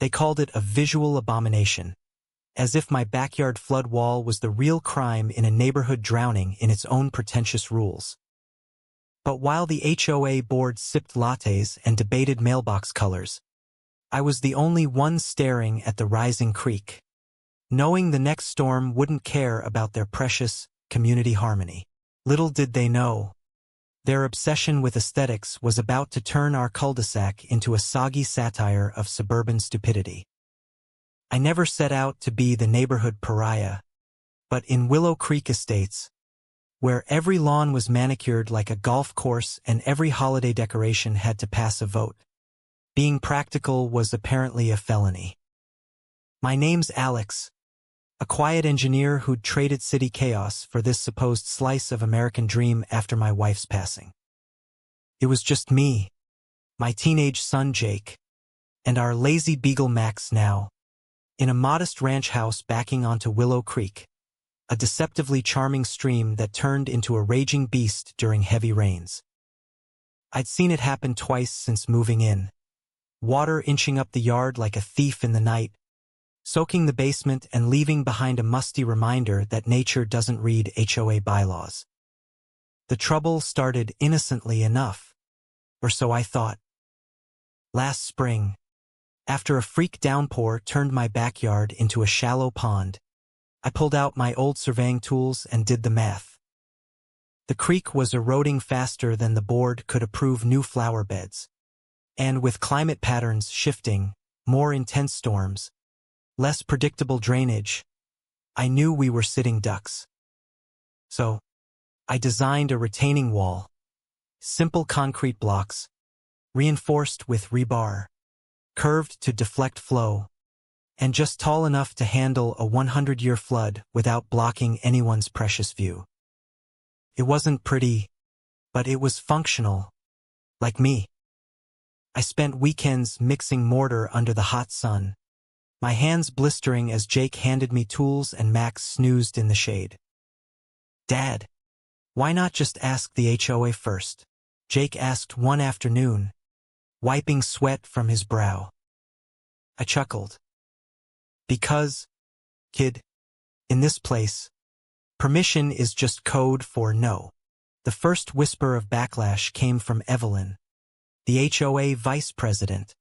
They called it a visual abomination, as if my backyard flood wall was the real crime in a neighborhood drowning in its own pretentious rules. But while the HOA board sipped lattes and debated mailbox colors, I was the only one staring at the rising creek, knowing the next storm wouldn't care about their precious community harmony. Little did they know, their obsession with aesthetics was about to turn our cul-de-sac into a soggy satire of suburban stupidity. I never set out to be the neighborhood pariah, but in Willow Creek Estates, where every lawn was manicured like a golf course and every holiday decoration had to pass a vote, being practical was apparently a felony. My name's Alex, a quiet engineer who'd traded city chaos for this supposed slice of American dream after my wife's passing. It was just me, my teenage son Jake, and our lazy beagle Max now, in a modest ranch house backing onto Willow Creek, a deceptively charming stream that turned into a raging beast during heavy rains. I'd seen it happen twice since moving in, water inching up the yard like a thief in the night, soaking the basement and leaving behind a musty reminder that nature doesn't read HOA bylaws. The trouble started innocently enough, or so I thought. Last spring, after a freak downpour turned my backyard into a shallow pond, I pulled out my old surveying tools and did the math. The creek was eroding faster than the board could approve new flower beds, and with climate patterns shifting, more intense storms, less predictable drainage, I knew we were sitting ducks. So, I designed a retaining wall, simple concrete blocks, reinforced with rebar, curved to deflect flow, and just tall enough to handle a 100-year flood without blocking anyone's precious view. It wasn't pretty, but it was functional, like me. I spent weekends mixing mortar under the hot sun, my hands blistering as Jake handed me tools and Max snoozed in the shade. "Dad, why not just ask the HOA first?" Jake asked one afternoon, wiping sweat from his brow. I chuckled. "Because, kid, in this place, permission is just code for no." The first whisper of backlash came from Evelyn, the HOA vice president,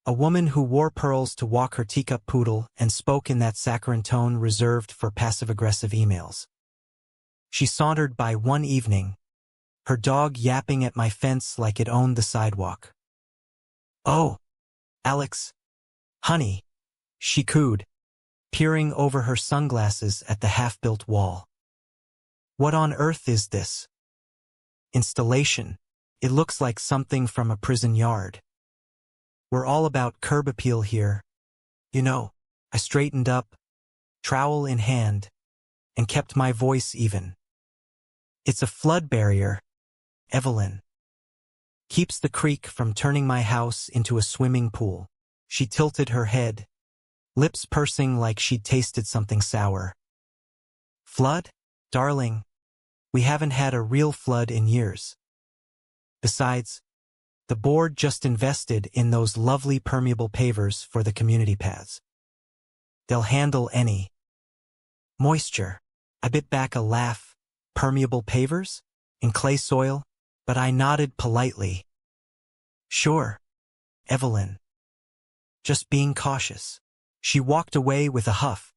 a woman who wore pearls to walk her teacup poodle and spoke in that saccharine tone reserved for passive-aggressive emails. She sauntered by one evening, her dog yapping at my fence like it owned the sidewalk. "Oh, Alex, honey," she cooed, peering over her sunglasses at the half-built wall. "What on earth is this?" "Installation. It looks like something from a prison yard." "We're all about curb appeal here. You know." I straightened up, trowel in hand, and kept my voice even. "It's a flood barrier, Evelyn. Keeps the creek from turning my house into a swimming pool." She tilted her head, lips pursing like she'd tasted something sour. "Flood? Darling, we haven't had a real flood in years. Besides, the board just invested in those lovely permeable pavers for the community paths. They'll handle any moisture." I bit back a laugh. "Permeable pavers? In clay soil?" But I nodded politely. "Sure, Evelyn. Just being cautious." She walked away with a huff,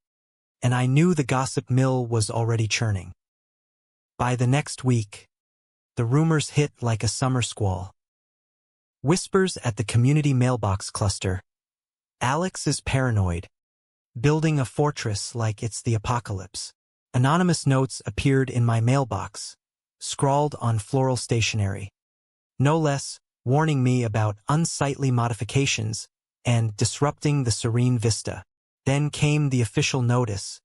and I knew the gossip mill was already churning. By the next week, the rumors hit like a summer squall. Whispers at the community mailbox cluster. "Alex is paranoid, building a fortress like it's the apocalypse." Anonymous notes appeared in my mailbox, scrawled on floral stationery, no less, warning me about unsightly modifications and disrupting the serene vista. Then came the official notice,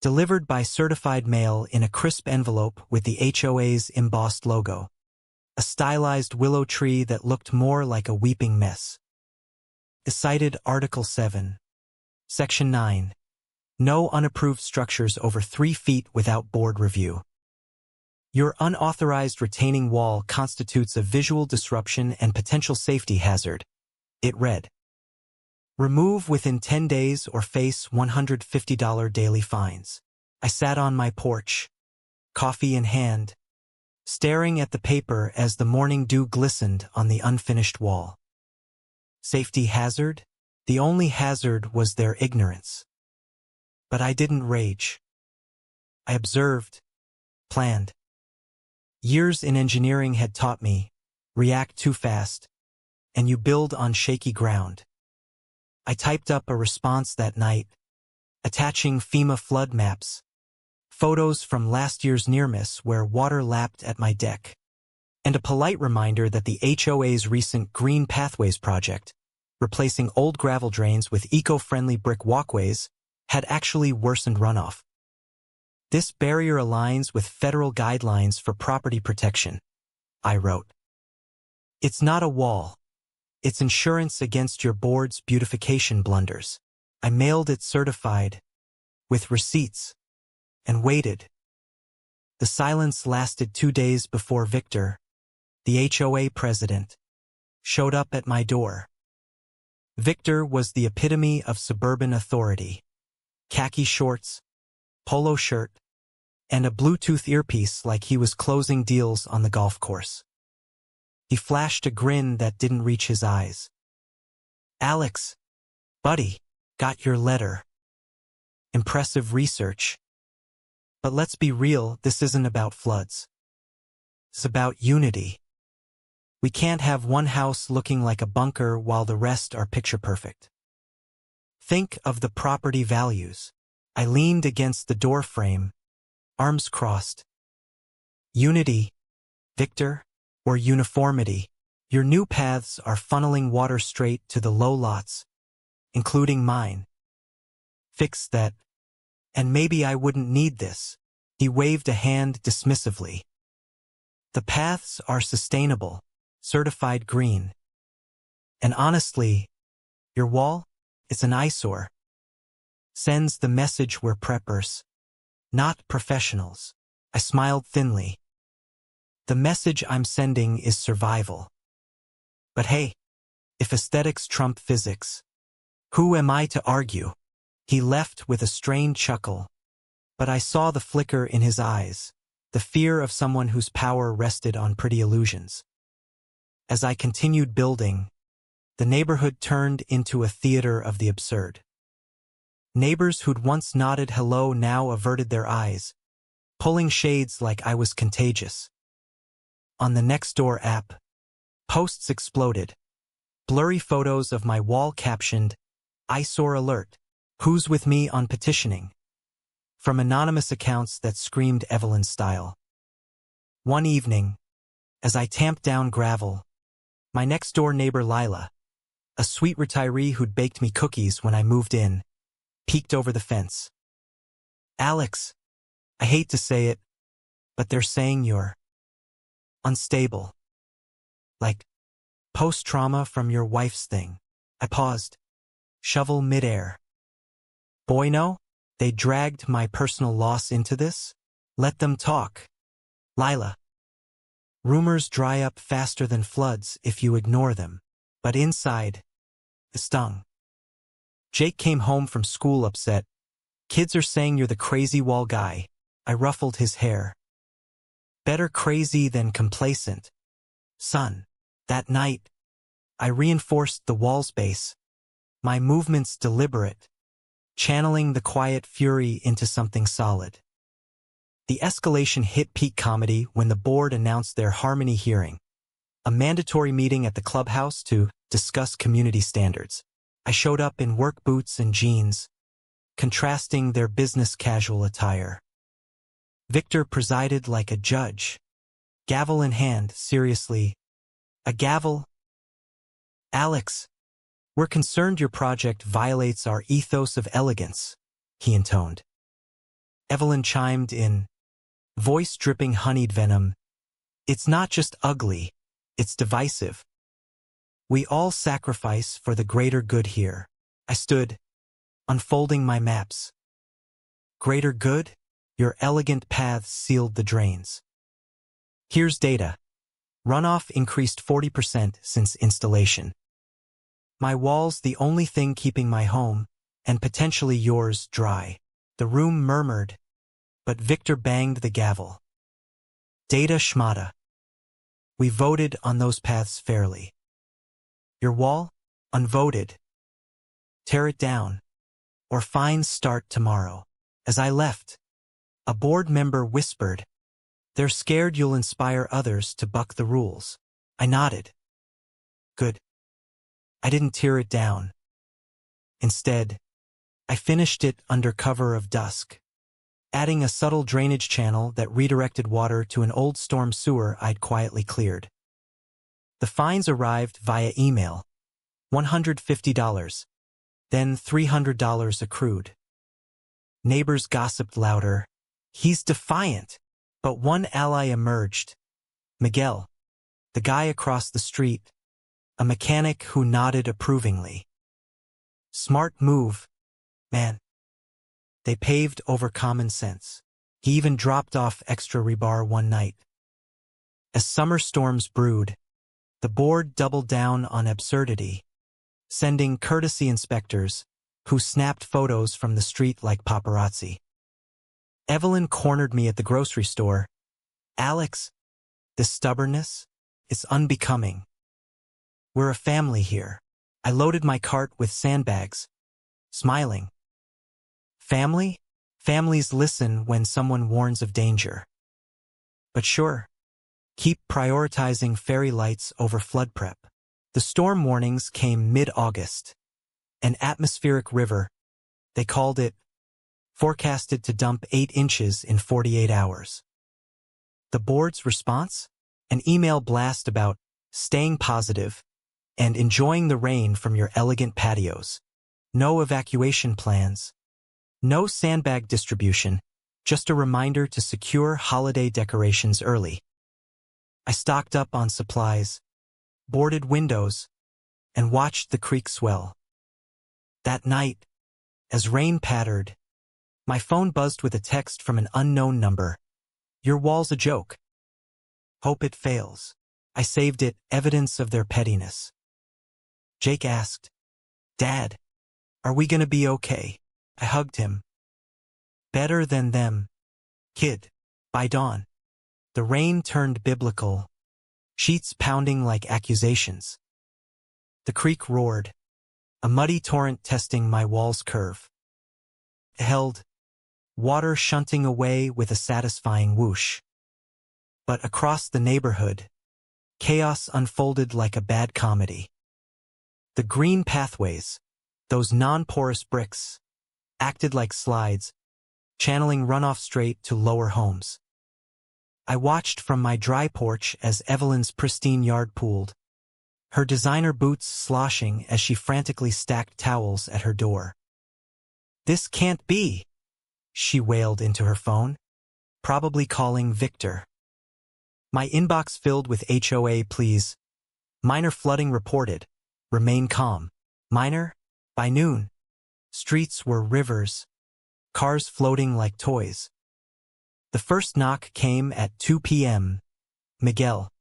delivered by certified mail in a crisp envelope with the HOA's embossed logo, a stylized willow tree that looked more like a weeping mess. It cited Article 7, Section 9, no unapproved structures over 3 feet without board review. Your unauthorized retaining wall constitutes a visual disruption and potential safety hazard, it read. Remove within 10 days or face $150 daily fines. I sat on my porch, coffee in hand, staring at the paper as the morning dew glistened on the unfinished wall. Safety hazard? The only hazard was their ignorance. But I didn't rage. I observed, planned. Years in engineering had taught me, react too fast, and you build on shaky ground. I typed up a response that night, attaching FEMA flood maps, photos from last year's near-miss where water lapped at my deck, and a polite reminder that the HOA's recent Green Pathways project, replacing old gravel drains with eco-friendly brick walkways, had actually worsened runoff. This barrier aligns with federal guidelines for property protection, I wrote. It's not a wall. It's insurance against your board's beautification blunders. I mailed it certified, with receipts, and waited. The silence lasted 2 days before Victor, the HOA president, showed up at my door. Victor was the epitome of suburban authority. Khaki shorts, polo shirt, and a Bluetooth earpiece like he was closing deals on the golf course. He flashed a grin that didn't reach his eyes. Alex, buddy, got your letter. Impressive research. But let's be real, this isn't about floods. It's about unity. We can't have one house looking like a bunker while the rest are picture perfect. Think of the property values. I leaned against the door frame, arms crossed. Unity, Victor, or uniformity? Your new paths are funneling water straight to the low lots, including mine. Fix that. And maybe I wouldn't need this. He waved a hand dismissively. The paths are sustainable, certified green. And honestly, your wall, it's an eyesore. Sends the message we're preppers, not professionals. I smiled thinly. The message I'm sending is survival. But hey, if aesthetics trump physics, who am I to argue? He left with a strained chuckle, but I saw the flicker in his eyes, the fear of someone whose power rested on pretty illusions. As I continued building, the neighborhood turned into a theater of the absurd. Neighbors who'd once nodded hello now averted their eyes, pulling shades like I was contagious. On the Nextdoor app, posts exploded. Blurry photos of my wall captioned, "Eyesore alert. Who's with me on petitioning?" From anonymous accounts that screamed Evelyn style. One evening, as I tamped down gravel, my next-door neighbor Lila, a sweet retiree who'd baked me cookies when I moved in, peeked over the fence. "Alex, I hate to say it, but they're saying you're unstable. Like, post-trauma from your wife's thing." I paused, shovel midair. Boy, no, they dragged my personal loss into this? Let them talk. Lila. Rumors dry up faster than floods if you ignore them. But inside, it stung. Jake came home from school upset. "Kids are saying you're the crazy wall guy." I ruffled his hair. "Better crazy than complacent. Son." That night, I reinforced the wall's base, my movements deliberate, channeling the quiet fury into something solid. The escalation hit peak comedy when the board announced their Harmony hearing, a mandatory meeting at the clubhouse to discuss community standards. I showed up in work boots and jeans, contrasting their business casual attire. Victor presided like a judge, gavel in hand, seriously. "A gavel? Alex, we're concerned your project violates our ethos of elegance," he intoned. Evelyn chimed in, voice dripping honeyed venom. "It's not just ugly, it's divisive. We all sacrifice for the greater good here." I stood, unfolding my maps. "Greater good? Your elegant paths sealed the drains. Here's data. Runoff increased 40% since installation. My walls the only thing keeping my home, and potentially yours, dry. The room murmured, but Victor banged the gavel. Data schmata. We voted on those paths fairly. Your wall? Unvoted. Tear it down. Or fines start tomorrow. As I left, a board member whispered, "They're scared you'll inspire others to buck the rules." I nodded. Good. I didn't tear it down. Instead, I finished it under cover of dusk, adding a subtle drainage channel that redirected water to an old storm sewer I'd quietly cleared. The fines arrived via email, $150, then $300 accrued. Neighbors gossiped louder. He's defiant. But one ally emerged. Miguel, the guy across the street, a mechanic who nodded approvingly. Smart move, man. They paved over common sense. He even dropped off extra rebar one night. As summer storms brewed, the board doubled down on absurdity, sending courtesy inspectors who snapped photos from the street like paparazzi. Evelyn cornered me at the grocery store. Alex, this stubbornness, it's unbecoming. We're a family here. I loaded my cart with sandbags, smiling. Family? Families listen when someone warns of danger. But sure, keep prioritizing fairy lights over flood prep. The storm warnings came mid-August. An atmospheric river, they called it, forecasted to dump 8 inches in 48 hours. The board's response? An email blast about staying positive and enjoying the rain from your elegant patios. No evacuation plans. No sandbag distribution, just a reminder to secure holiday decorations early. I stocked up on supplies, boarded windows, and watched the creek swell. That night, as rain pattered, my phone buzzed with a text from an unknown number. Your wall's a joke. Hope it fails. I saved it, evidence of their pettiness. Jake asked, Dad, are we gonna be okay? I hugged him. Better than them, kid. By dawn, the rain turned biblical, sheets pounding like accusations. The creek roared, a muddy torrent testing my wall's curve. It held, water shunting away with a satisfying whoosh. But across the neighborhood, chaos unfolded like a bad comedy. The green pathways, those non-porous bricks, acted like slides, channeling runoff straight to lower homes. I watched from my dry porch as Evelyn's pristine yard pooled, her designer boots sloshing as she frantically stacked towels at her door. This can't be, she wailed into her phone, probably calling Victor. My inbox filled with HOA pleas. Minor flooding reported. Remain calm. Minor? By noon. Streets were rivers, cars floating like toys. The first knock came at 2 p.m. Miguel,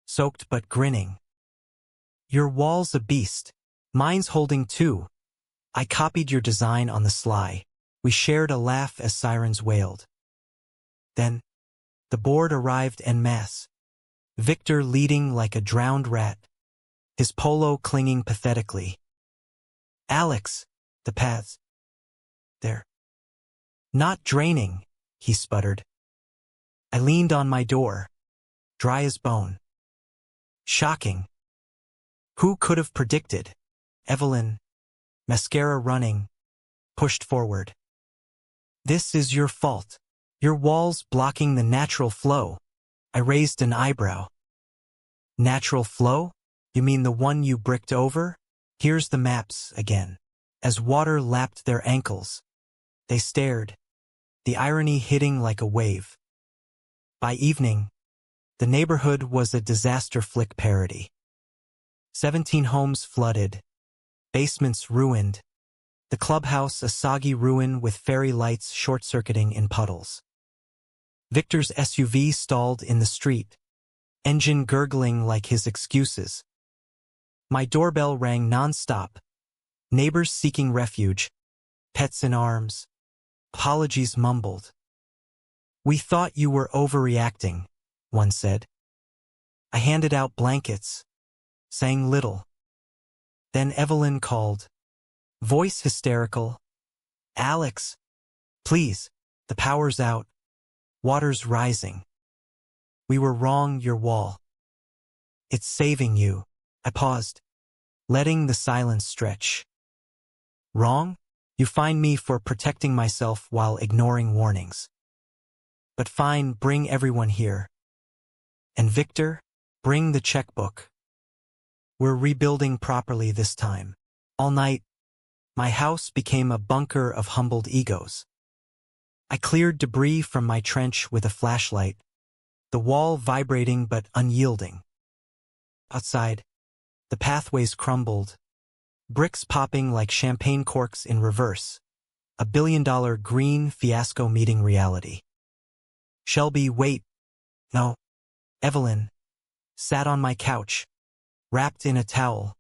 soaked but grinning. Your wall's a beast. Mine's holding too. I copied your design on the sly. We shared a laugh as sirens wailed. Then, the board arrived en masse. Victor leading like a drowned rat, his polo clinging pathetically. Alex, the paths. They're not draining, he sputtered. I leaned on my door, dry as bone. Shocking. Who could have predicted? Evelyn, mascara running, pushed forward. This is your fault. Your wall's blocking the natural flow. I raised an eyebrow. Natural flow? You mean the one you bricked over? Here's the maps again. As water lapped their ankles, they stared, the irony hitting like a wave. By evening, the neighborhood was a disaster flick parody. 17 homes flooded, basements ruined, the clubhouse a soggy ruin with fairy lights short-circuiting in puddles. Victor's SUV stalled in the street, engine gurgling like his excuses. My doorbell rang non-stop. Neighbors seeking refuge, pets in arms, apologies mumbled. "We thought you were overreacting," one said. I handed out blankets, saying little. Then Evelyn called, voice hysterical. "Alex, please, the power's out. Water's rising. We were wrong, your wall. It's saving you." I paused, letting the silence stretch. Wrong? You find me for protecting myself while ignoring warnings. But fine, bring everyone here. And Victor, bring the checkbook. We're rebuilding properly this time. All night, my house became a bunker of humbled egos. I cleared debris from my trench with a flashlight, the wall vibrating but unyielding. Outside, the pathways crumbled, bricks popping like champagne corks in reverse, a billion-dollar green fiasco meeting reality. Shelby, wait. No. Evelyn sat on my couch, wrapped in a towel,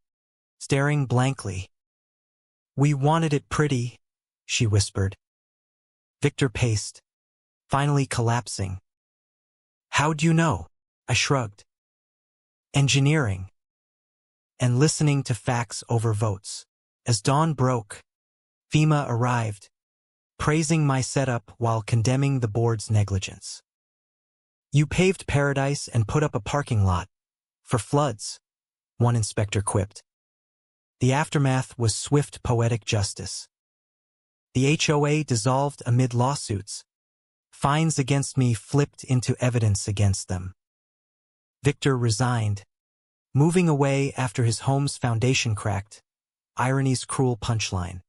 staring blankly. "We wanted it pretty," she whispered. Victor paced, finally collapsing. "How'd you know?" I shrugged. "Engineering." And listening to facts over votes. As dawn broke, FEMA arrived, praising my setup while condemning the board's negligence. "You paved paradise and put up a parking lot for floods," one inspector quipped. The aftermath was swift poetic justice. The HOA dissolved amid lawsuits. Fines against me flipped into evidence against them. Victor resigned, moving away after his home's foundation cracked, irony's cruel punchline.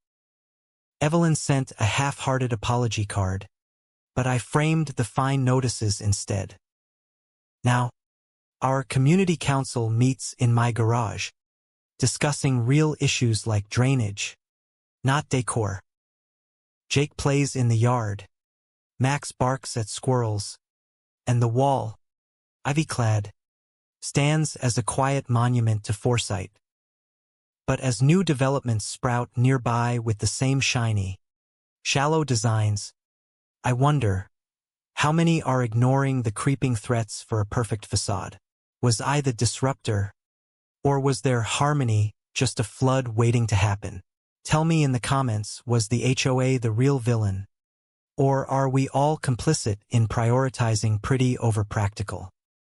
Evelyn sent a half-hearted apology card, but I framed the fine notices instead. Now, our community council meets in my garage, discussing real issues like drainage, not decor. Jake plays in the yard, Max barks at squirrels, and the wall, ivy-clad, stands as a quiet monument to foresight. But as new developments sprout nearby with the same shiny, shallow designs, I wonder, how many are ignoring the creeping threats for a perfect facade? Was I the disruptor? Or was their harmony just a flood waiting to happen? Tell me in the comments, was the HOA the real villain? Or are we all complicit in prioritizing pretty over practical?